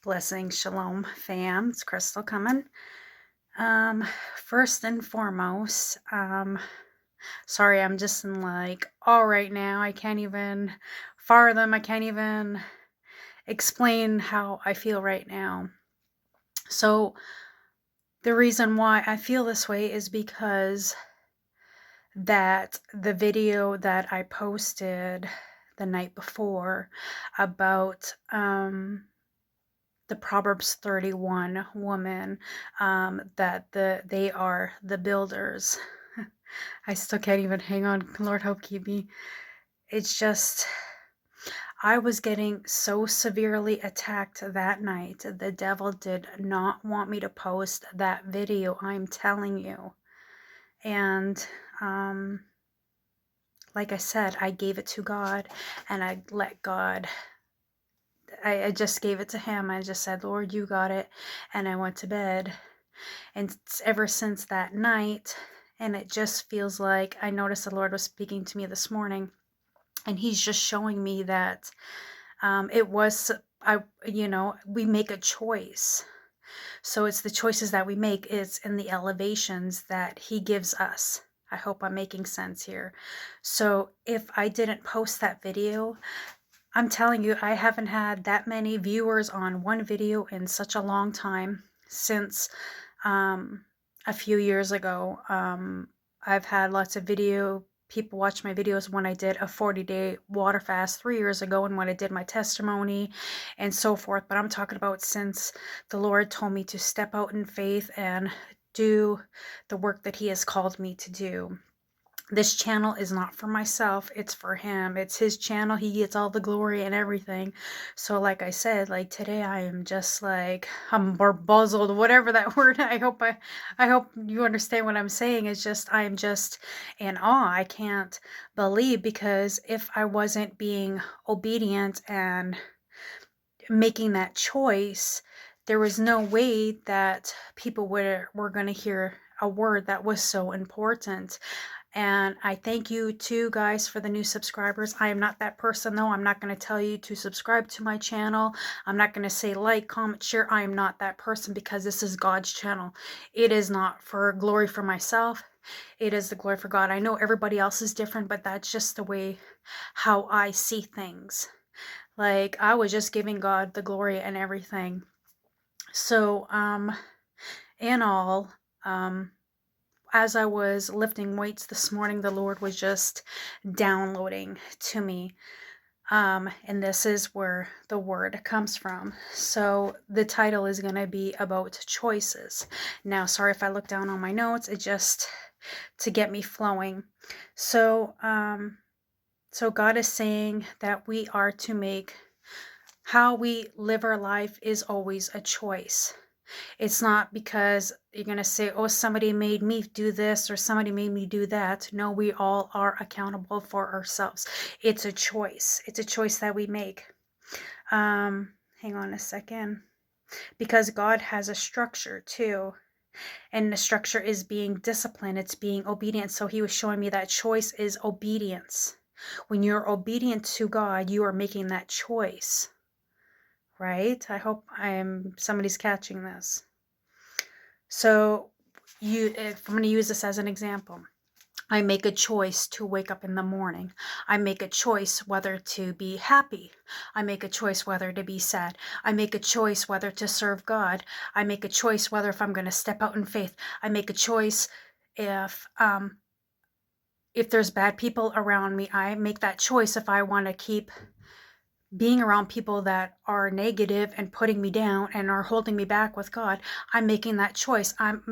Blessing, shalom, fam. It's Crystal coming. Um, First and foremost, sorry, I'm just in like all right now. I can't even fathom. I can't even explain how I feel right now. So the reason why I feel this way is because that the video that I posted the night before about the Proverbs 31 woman, that they are the builders. I still can't even hang on. Lord help keep me. It's just, I was getting so severely attacked that night. The devil did not want me to post that video, I'm telling you. And like I said, I gave it to God, and I let God, I just gave it to him. I just said, Lord, you got it. And I went to bed. And ever since that night, and it just feels like, I noticed the Lord was speaking to me this morning, and he's just showing me that it was, we make a choice. So it's the choices that we make, it's in the elevations that he gives us. I hope I'm making sense here. So if I didn't post that video, I'm telling you, I haven't had that many viewers on one video in such a long time. Since a few years ago, I've had lots of people watch my videos when I did a 40-day water fast 3 years ago, and when I did my testimony and so forth. But I'm talking about since the Lord told me to step out in faith and do the work that he has called me to do. This channel is not for myself, it's for him. It's his channel. He gets all the glory and everything. So like I said, like today I am just like, I'm buzzled, whatever that word. I hope you understand what I'm saying. It's just, I am just in awe. I can't believe, because if I wasn't being obedient and making that choice, there was no way that people were going to hear a word that was so important. And I thank you too, guys, for the new subscribers. I am not that person, though. I'm not going to tell you to subscribe to my channel. I'm not going to say like, comment, share. I am not that person, because this is God's channel. It is not for glory for myself. It is the glory for God. I know everybody else is different, but that's just the way how I see things. Like, I was just giving God the glory and everything. So, in all, as I was lifting weights this morning, the Lord was just downloading to me. And this is where the word comes from. So the title is going to be about choices. Now, sorry if I look down on my notes, it just to get me flowing. So, so God is saying that we are to make, how we live our life is always a choice. It's not because you're going to say, oh, somebody made me do this or somebody made me do that. No, we all are accountable for ourselves. It's a choice. It's a choice that we make. Hang on a second. Because God has a structure too. And the structure is being disciplined. It's being obedient. So he was showing me that choice is obedience. When you're obedient to God, you are making that choice. Right? I hope somebody's catching this. So if I'm going to use this as an example, I make a choice to wake up in the morning. I make a choice whether to be happy. I make a choice whether to be sad. I make a choice whether to serve God. I make a choice whether if I'm going to step out in faith. I make a choice if there's bad people around me. I make that choice if I want to keep being around people that are negative and putting me down and are holding me back with God. I'm making that choice. I'm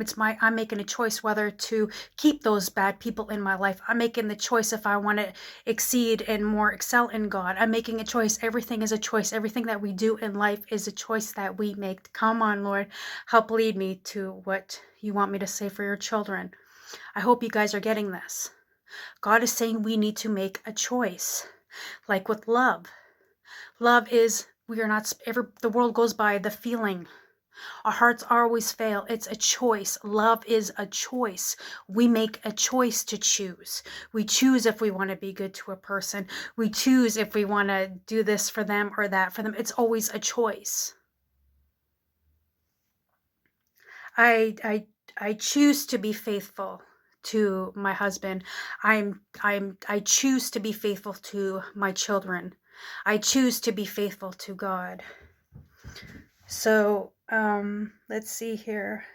making a choice whether to keep those bad people in my life. I'm making the choice if I want to exceed and more excel in God. I'm making a choice. Everything is a choice. Everything that we do in life is a choice that we make. Come on, Lord, help lead me to what you want me to say for your children. I hope you guys are getting this. God is saying we need to make a choice. Like with love. Love is, we are not, the world goes by the feeling. Our hearts always fail. It's a choice. Love is a choice. We make a choice to choose. We choose if we want to be good to a person. We choose if we want to do this for them or that for them. It's always a choice. I choose to be faithful to my husband. I choose to be faithful to my children. I choose to be faithful to God. So, let's see here.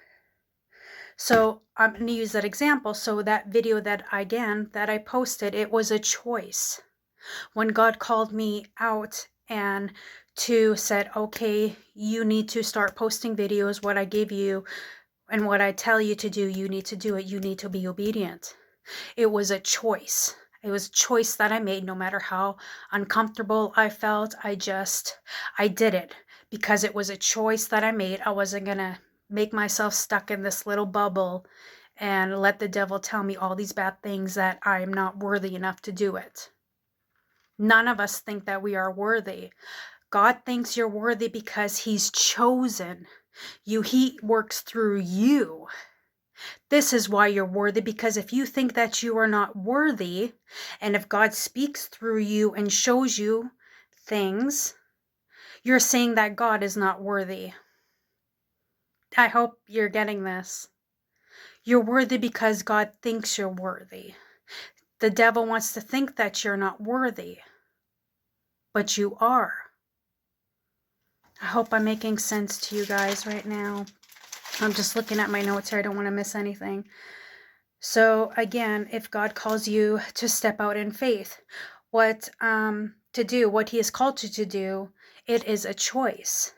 So I'm going to use that example. So that video that I posted, it was a choice. When God called me out and to said, okay, you need to start posting videos, what I give you and what I tell you to do, you need to do it. You need to be obedient. It was a choice. It was a choice that I made. No matter how uncomfortable I felt, I did it because it was a choice that I made. I wasn't going to make myself stuck in this little bubble and let the devil tell me all these bad things that I'm not worthy enough to do it. None of us think that we are worthy. God thinks you're worthy because he's chosen you. He works through you. This is why you're worthy, because if you think that you are not worthy, and if God speaks through you and shows you things, you're saying that God is not worthy. I hope you're getting this. You're worthy because God thinks you're worthy. The devil wants to think that you're not worthy, but you are. I hope I'm making sense to you guys right now. I'm just looking at my notes here. I don't want to miss anything. So again, if God calls you to step out in faith, what he has called you to do, it is a choice.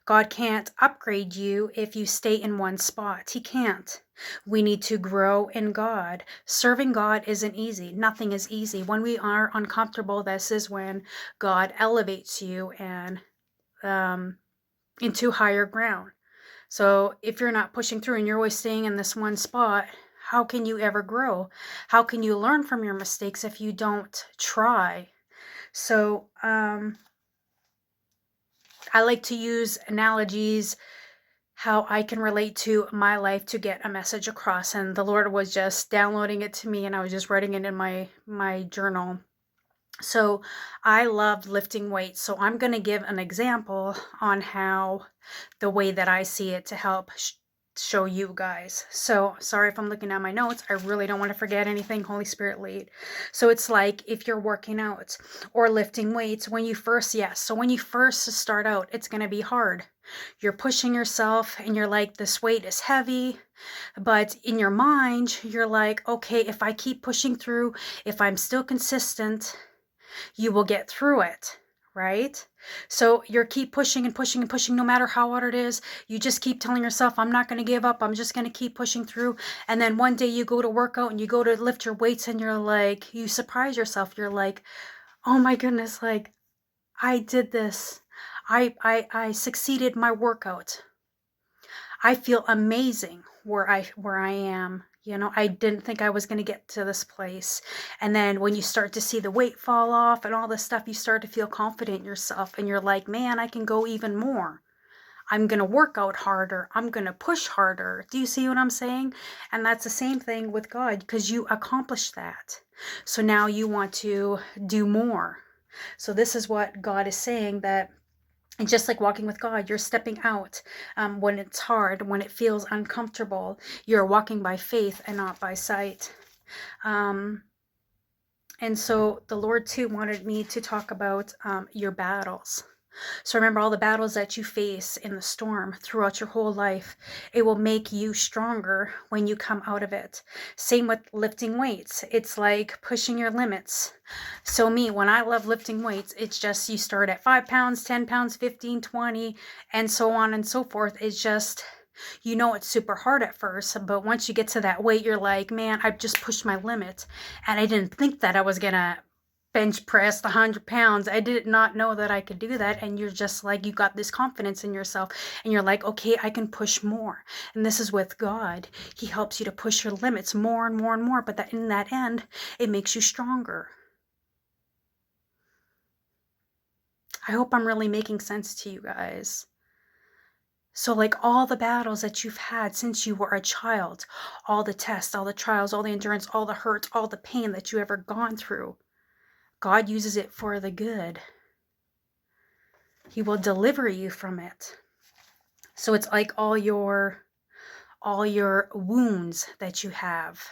God can't upgrade you if you stay in one spot. He can't. We need to grow in God. Serving God isn't easy. Nothing is easy. When we are uncomfortable, this is when God elevates you and into higher ground. So if you're not pushing through and you're always staying in this one spot, how can you ever grow? How can you learn from your mistakes if you don't try? So I like to use analogies, how I can relate to my life to get a message across. And the Lord was just downloading it to me, and I was just writing it in my journal. So I love lifting weights. So I'm going to give an example on how the way that I see it to help show you guys. So sorry if I'm looking at my notes. I really don't want to forget anything. Holy Spirit lead. So it's like if you're working out or lifting weights, when you first start out, it's going to be hard. You're pushing yourself and you're like, this weight is heavy. But in your mind, you're like, okay, if I keep pushing through, if I'm still consistent, you will get through it, right? So you keep pushing and pushing and pushing, no matter how hard it is. You just keep telling yourself, I'm not going to give up. I'm just going to keep pushing through. And then one day you go to work out and you go to lift your weights and you're like, you surprise yourself. You're like, oh my goodness, like I did this. I succeeded my workout. I feel amazing where I am. You know, I didn't think I was going to get to this place. And then when you start to see the weight fall off and all this stuff, you start to feel confident in yourself. And you're like, man, I can go even more. I'm going to work out harder. I'm going to push harder. Do you see what I'm saying? And that's the same thing with God, because you accomplished that. So now you want to do more. So this is what God is saying, that and just like walking with God, you're stepping out when it's hard, when it feels uncomfortable. You're walking by faith and not by sight. And so the Lord too wanted me to talk about your battles. So remember all the battles that you face in the storm throughout your whole life. It will make you stronger when you come out of it. Same with lifting weights. It's like pushing your limits. So when I love lifting weights, it's just you start at 5 pounds, 10 pounds, 15, 20, and so on and so forth. It's just, it's super hard at first, but once you get to that weight, you're like, man, I've just pushed my limit. And I didn't think that I was going to bench press 100 pounds. I did not know that I could do that. And you're just like, you got this confidence in yourself and you're like, okay, I can push more. And this is with God. He helps you to push your limits more and more and more. But that in that end, it makes you stronger. I hope I'm really making sense to you guys. So like all the battles that you've had since you were a child, all the tests, all the trials, all the endurance, all the hurts, all the pain that you ever gone through, God uses it for the good. He will deliver you from it. So it's like all your all your wounds that you have.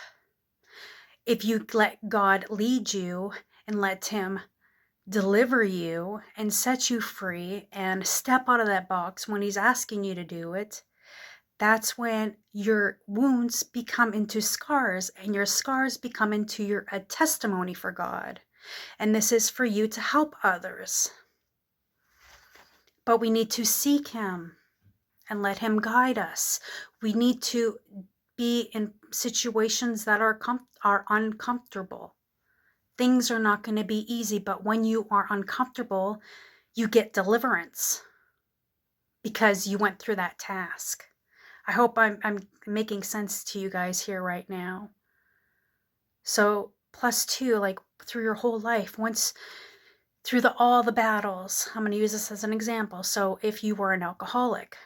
If you let God lead you and let Him deliver you and set you free and step out of that box when He's asking you to do it, that's when your wounds become into scars, and your scars become into a testimony for God. And this is for you to help others. But we need to seek Him and let Him guide us. We need to be in situations that are uncomfortable. Things are not going to be easy, but when you are uncomfortable, you get deliverance because you went through that task. I hope I'm making sense to you guys here right now. So plus two, like through your whole life, once through all the battles, I'm going to use this as an example. So if you were an alcoholic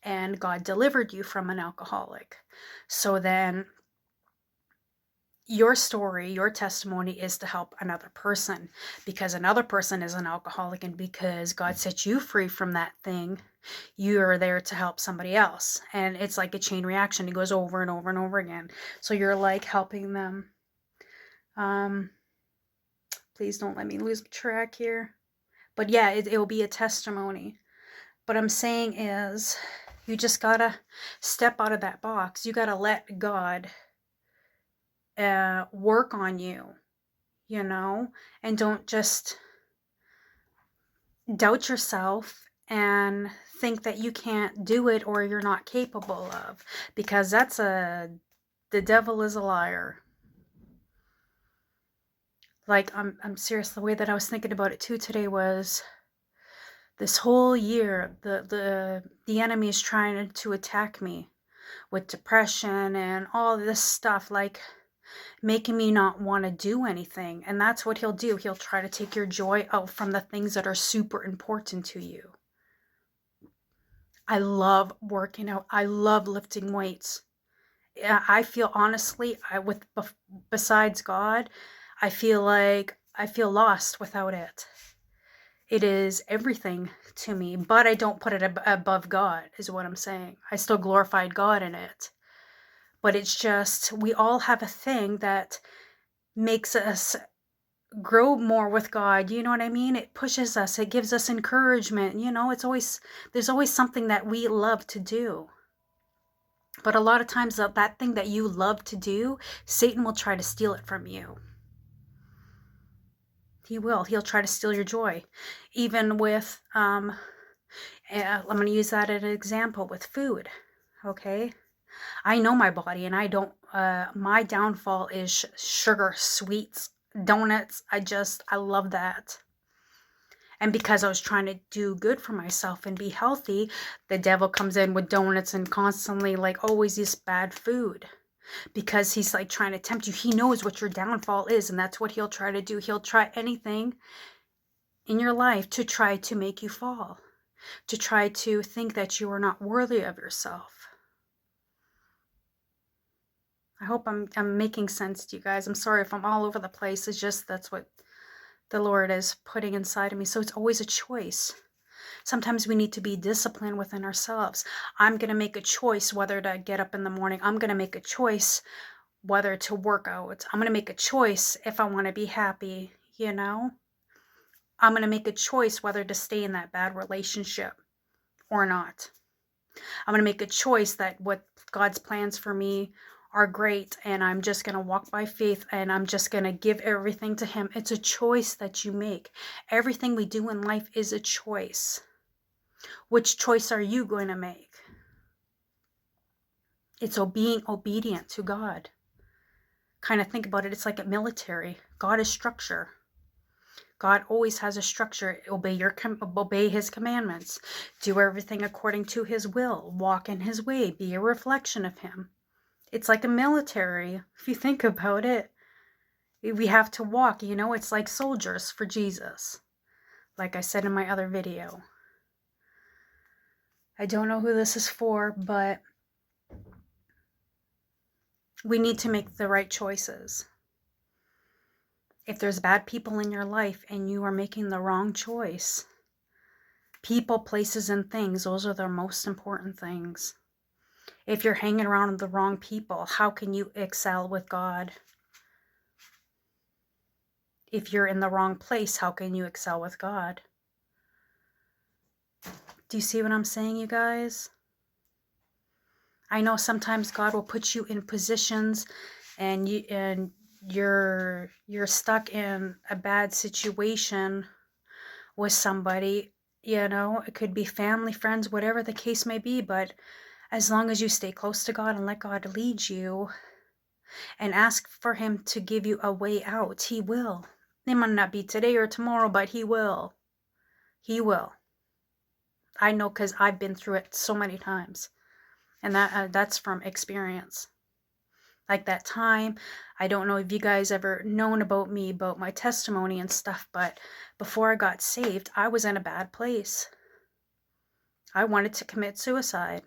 and God delivered you from an alcoholic, so then your story, your testimony is to help another person, because another person is an alcoholic, and because God set you free from that thing, you are there to help somebody else. And it's like a chain reaction. It goes over and over and over again. So you're like helping them. Please don't let me lose track here. But yeah, it will be a testimony. What I'm saying is, you just gotta step out of that box. You gotta let God work on you, and don't just doubt yourself and think that you can't do it or you're not capable of, because the devil is a liar. Like, I'm serious. The way that I was thinking about it too today was, this whole year the enemy is trying to attack me with depression and all this stuff, like making me not want to do anything. And that's what he'll do. He'll try to take your joy out from the things that are super important to you. I love working out. I love lifting weights. I feel, honestly, besides God, I feel lost without it. It is everything to me, but I don't put it above God, is what I'm saying. I still glorified God in it. But it's just, we all have a thing that makes us grow more with God. You know what I mean? It pushes us. It gives us encouragement. There's always something that we love to do. But a lot of times that thing that you love to do, Satan will try to steal it from you. He will. He'll try to steal your joy. Even with, I'm going to use that as an example with food. Okay? I know my body, and I don't, my downfall is sugar, sweets, donuts. I love that. And because I was trying to do good for myself and be healthy, the devil comes in with donuts and constantly, like, always this bad food. Because he's like trying to tempt you. He knows what your downfall is, and that's what he'll try to do. He'll try anything in your life to try to make you fall, to try to think that you are not worthy of yourself. I hope I'm making sense to you guys. I'm sorry if I'm all over the place. It's just, that's what the Lord is putting inside of me. So it's always a choice. Sometimes we need to be disciplined within ourselves. I'm going to make a choice whether to get up in the morning. I'm going to make a choice whether to work out. I'm going to make a choice if I want to be happy, I'm going to make a choice whether to stay in that bad relationship or not. I'm going to make a choice that what God's plans for me are great, and I'm just going to walk by faith, and I'm just going to give everything to Him. It's a choice that you make. Everything we do in life is a choice. Which choice are you going to make? It's being obedient to God. Kind of think about it. It's like a military. God is structure. God always has a structure. Obey His commandments. Do everything according to His will. Walk in His way. Be a reflection of Him. It's like a military. If you think about it, we have to walk. It's like soldiers for Jesus. Like I said in my other video. I don't know who this is for, but we need to make the right choices. If there's bad people in your life and you are making the wrong choice, people, places, and things, those are the most important things. If you're hanging around with the wrong people, how can you excel with God? If you're in the wrong place, how can you excel with God? Do you see what I'm saying, you guys? I know sometimes God will put you in positions and you're stuck in a bad situation with somebody, you know, it could be family, friends, whatever the case may be, but as long as you stay close to God and let God lead you and ask for him to give you a way out, he will. It might not be today or tomorrow, but he will. He will. I know, because I've been through it so many times, and that's from experience. Like that time, I don't know if you guys ever known about me, about my testimony and stuff, but before I got saved, I was in a bad place. I wanted to commit suicide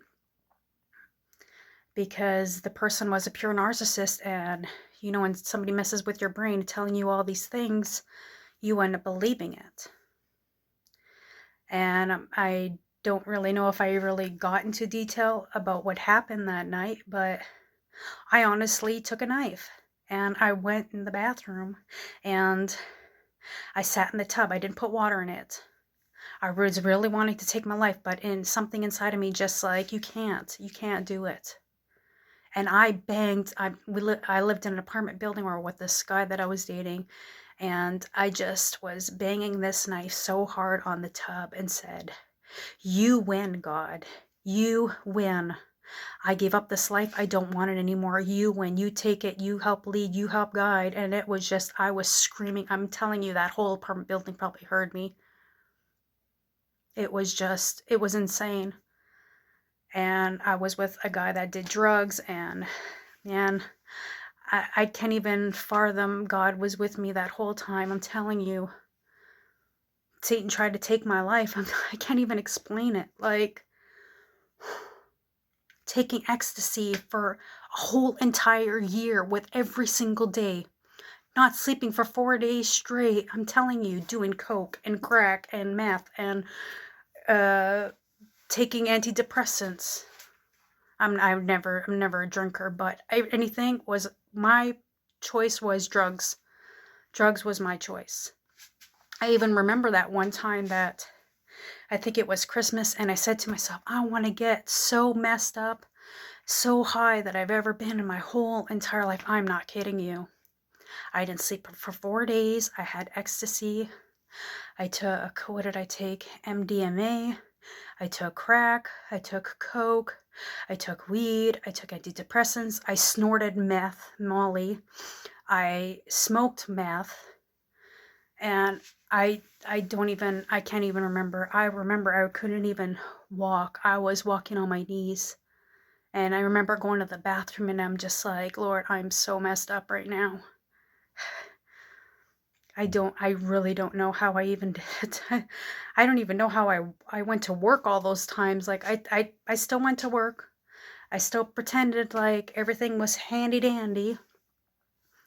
because the person was a pure narcissist, and you know, when somebody messes with your brain telling you all these things, you end up believing it. And I don't really know if I really got into detail about what happened that night, but I honestly took a knife and I went in the bathroom and I sat in the tub. I didn't put water in it. I was really wanting to take my life, but something inside of me just like, you can't do it. And I banged. I lived in an apartment building or with this guy that I was dating, and I just was banging this knife so hard on the tub and said, "You win, God. You win. I gave up this life. I don't want it anymore. You win. You take it. You help lead. You help guide." And it was just, I was screaming. I'm telling you, that whole apartment building probably heard me. It was just, it was insane. And I was with a guy that did drugs, and man, I can't even fathom. God was with me that whole time. I'm telling you, Satan tried to take my life. I can't even explain it. Like, taking ecstasy for a whole entire year with every single day, not sleeping for 4 days straight. I'm telling you, doing coke and crack and meth and taking antidepressants. I'm never a drinker, but anything was, my choice was drugs. Drugs was my choice. I even remember that one time that I think it was Christmas, and I said to myself, I want to get so messed up, so high that I've ever been in my whole entire life. I'm not kidding you. I didn't sleep for 4 days. I had ecstasy. I took, what did I take? MDMA. I took crack. I took coke. I took weed. I took antidepressants. I snorted meth, Molly. I smoked meth. And I can't even remember. I remember I couldn't even walk. I was walking on my knees. And I remember going to the bathroom, and I'm just like, Lord, I'm so messed up right now. I really don't know how I even did it. I don't even know how I went to work all those times. Like, I still went to work. I still pretended like everything was handy dandy.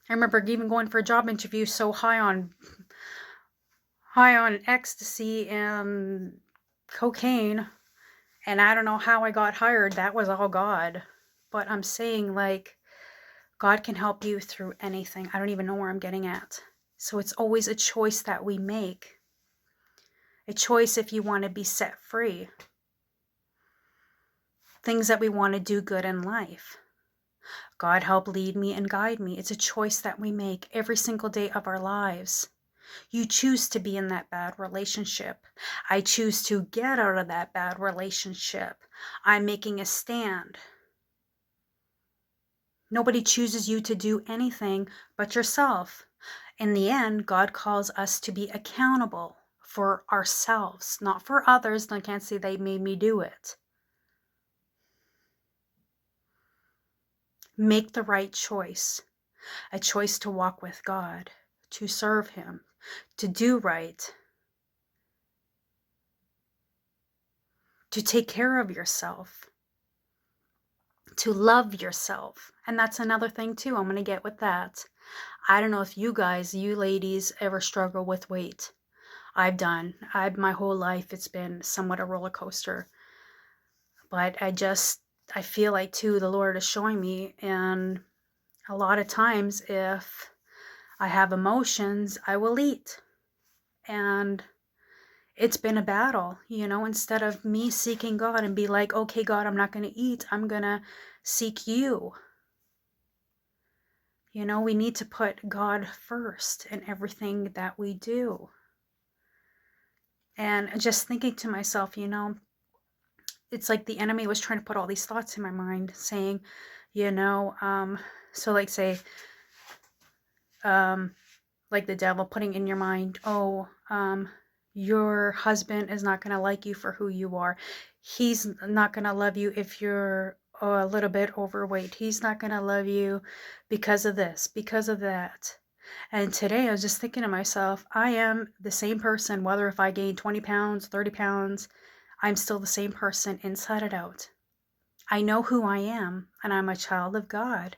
I remember even going for a job interview so high on ecstasy and cocaine, and I don't know how I got hired. That was all God. But I'm saying, like, God can help you through anything. I don't even know where I'm getting at. So it's always a choice that we make. A choice if you want to be set free. Things that we want to do good in life. God help lead me and guide me. It's a choice that we make every single day of our lives. You choose to be in that bad relationship. I choose to get out of that bad relationship. I'm making a stand. Nobody chooses you to do anything but yourself. In the end, God calls us to be accountable for ourselves, not for others. I can't say they made me do it. Make the right choice. A choice to walk with God, to serve Him, to do right, to take care of yourself, to love yourself. And that's another thing too. I'm going to get with that. I don't know if you guys, you ladies, ever struggle with weight. I've done. My whole life, it's been somewhat a roller coaster. But I feel like too, the Lord is showing me, and a lot of times if I have emotions, I will eat. And it's been a battle, you know, instead of me seeking God and be like, okay, God, I'm not going to eat. I'm going to seek you. You know, we need to put God first in everything that we do. And just thinking to myself, you know, it's like the enemy was trying to put all these thoughts in my mind saying, you know, so like say, like the devil putting in your mind, oh, your husband is not going to like you for who you are. He's not going to love you if you're a little bit overweight. He's not going to love you because of this, because of that. And today I was just thinking to myself, I am the same person, whether if I gain 20 pounds, 30 pounds, I'm still the same person inside and out. I know who I am, and I'm a child of God.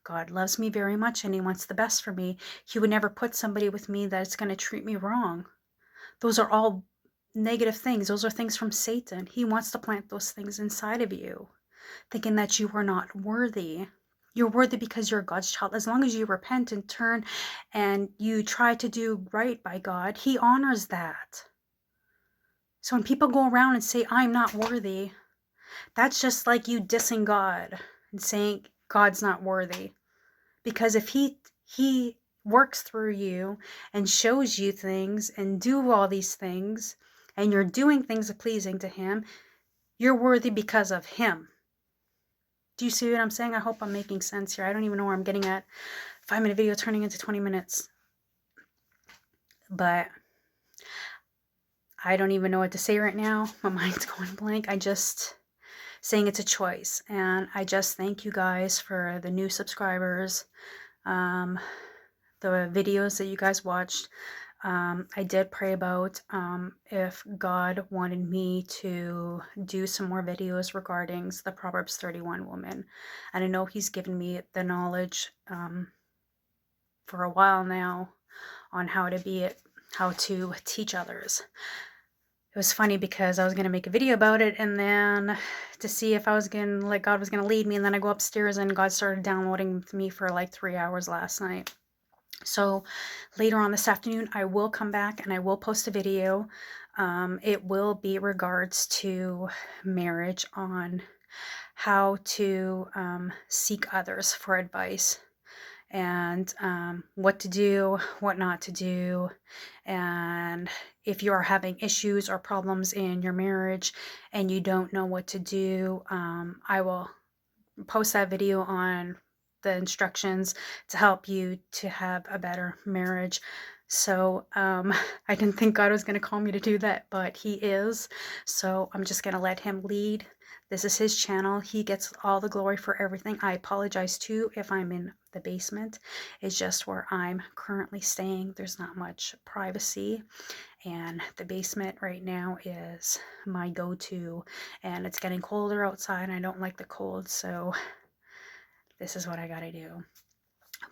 God loves me very much, and he wants the best for me. He would never put somebody with me that's going to treat me wrong. Those are all negative things. Those are things from Satan. He wants to plant those things inside of you, thinking that you are not worthy. You're worthy because you're God's child. As long as you repent and turn and you try to do right by God, he honors that. So when people go around and say, I'm not worthy, that's just like you dissing God and saying God's not worthy. Because if he works through you and shows you things and do all these things, and you're doing things pleasing to him, you're worthy because of him. Do you see what I'm saying? I hope I'm making sense here. I don't even know where I'm getting at. 5-minute video turning into 20 minutes. But I don't even know what to say right now. My mind's going blank. I just saying it's a choice. And I just thank you guys for the new subscribers. The videos that you guys watched. I did pray about if God wanted me to do some more videos regarding the Proverbs 31 woman. And I know he's given me the knowledge for a while now on how to teach others. It was funny because I was going to make a video about it, and then to see if I was going to, like, God was going to lead me, and then I go upstairs and God started downloading with me for like 3 hours last night. So later on this afternoon, I will come back and I will post a video. It will be regards to marriage, on how to seek others for advice, and what to do, what not to do. And if you are having issues or problems in your marriage and you don't know what to do, I will post that video on the instructions to help you to have a better marriage. So I didn't think God was going to call me to do that, but he is. So I'm just going to let him lead. This is his channel. He gets all the glory for everything. I apologize too if I'm in the basement. It's just where I'm currently staying. There's not much privacy, and the basement right now is my go-to, and it's getting colder outside and I don't like the cold, so this is what I gotta do.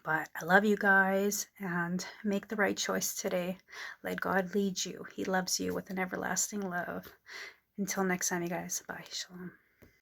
But I love you guys, and make the right choice today. Let God lead you. He loves you with an everlasting love. Until next time, you guys. Bye. Shalom.